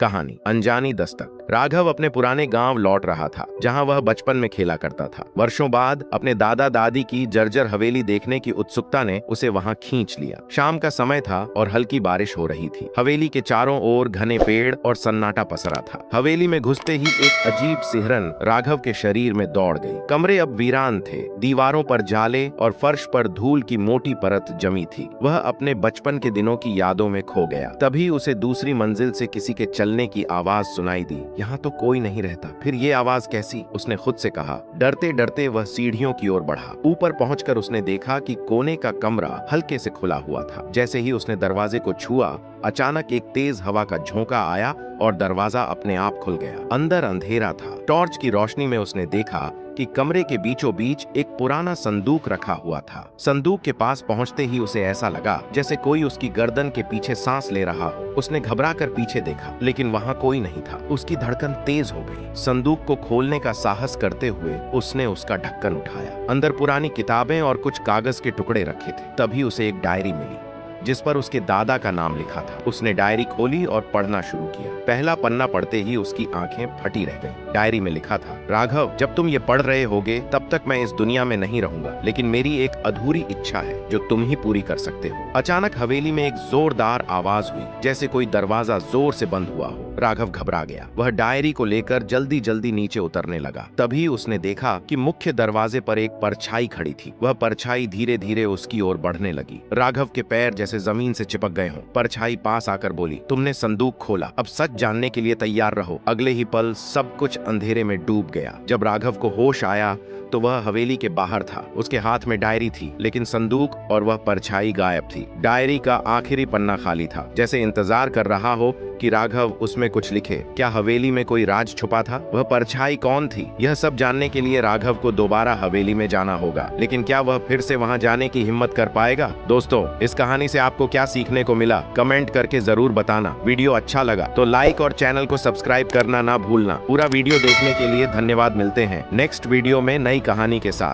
कहानी अनजानी दस्तक। राघव अपने पुराने गांव लौट रहा था जहां वह बचपन में खेला करता था। वर्षों बाद अपने दादा दादी की जर्जर हवेली देखने की उत्सुकता ने उसे वहां खींच लिया। शाम का समय था और हल्की बारिश हो रही थी। हवेली के चारों ओर घने पेड़ और सन्नाटा पसरा था। हवेली में घुसते ही एक अजीब सिहरन राघव के शरीर में दौड़ गई। कमरे अब वीरान थे, दीवारों पर जाले और फर्श पर धूल की मोटी परत जमी थी। वह अपने बचपन के दिनों की यादों में खो गया। तभी उसे दूसरी मंजिल से किसी के चलने की आवाज सुनाई दी। यहाँ तो कोई नहीं रहता, फिर ये आवाज कैसी? उसने खुद से कहा। डरते डरते वह सीढ़ियों की ओर बढ़ा। ऊपर पहुंचकर उसने देखा कि कोने का कमरा हल्के से खुला हुआ था। जैसे ही उसने दरवाजे को छुआ, अचानक एक तेज हवा का झोंका आया और दरवाजा अपने आप खुल गया। अंदर अंधेरा था। टॉर्च की रोशनी में उसने देखा कि कमरे के बीचों बीच एक पुराना संदूक रखा हुआ था। संदूक के पास पहुंचते ही उसे ऐसा लगा जैसे कोई उसकी गर्दन के पीछे सांस ले रहा हो। उसने घबरा कर पीछे देखा, लेकिन वहां कोई नहीं था। उसकी धड़कन तेज हो गई। संदूक को खोलने का साहस करते हुए उसने उसका ढक्कन उठाया। अंदर पुरानी किताबें और कुछ कागज के टुकड़े रखे थे। तभी उसे एक डायरी मिली जिस पर उसके दादा का नाम लिखा था। उसने डायरी खोली और पढ़ना शुरू किया। पहला पन्ना पढ़ते ही उसकी आंखें फटी रह गईं। डायरी में लिखा था, राघव, जब तुम ये पढ़ रहे होगे तब तक मैं इस दुनिया में नहीं रहूंगा, लेकिन मेरी एक अधूरी इच्छा है जो तुम ही पूरी कर सकते हो। अचानक हवेली में एक जोरदार आवाज हुई, जैसे कोई दरवाजा जोर से बंद हुआ हो। राघव घबरा गया। वह डायरी को लेकर जल्दी जल्दी नीचे उतरने लगा। तभी उसने देखा कि मुख्य दरवाजे पर एक परछाई खड़ी थी। वह परछाई धीरे धीरे उसकी ओर बढ़ने लगी। राघव के पैर जैसे जमीन से चिपक गए हों। परछाई पास आकर बोली, तुमने संदूक खोला, अब सच जानने के लिए तैयार रहो। अगले ही पल सब कुछ अंधेरे में डूब गया। जब राघव को होश आया तो वह हवेली के बाहर था। उसके हाथ में डायरी थी, लेकिन संदूक और वह परछाई गायब थी। डायरी का आखिरी पन्ना खाली था, जैसे इंतजार कर रहा हो कि राघव उसमें कुछ लिखे। क्या हवेली में कोई राज छुपा था? वह परछाई कौन थी? यह सब जानने के लिए राघव को दोबारा हवेली में जाना होगा, लेकिन क्या वह फिर से वहां जाने की हिम्मत कर पाएगा? दोस्तों, इस कहानी से आपको क्या सीखने को मिला, कमेंट करके जरूर बताना। वीडियो अच्छा लगा तो लाइक और चैनल को सब्सक्राइब करना ना भूलना। पूरा वीडियो देखने के लिए धन्यवाद। मिलते हैं नेक्स्ट वीडियो में नई कहानी के साथ।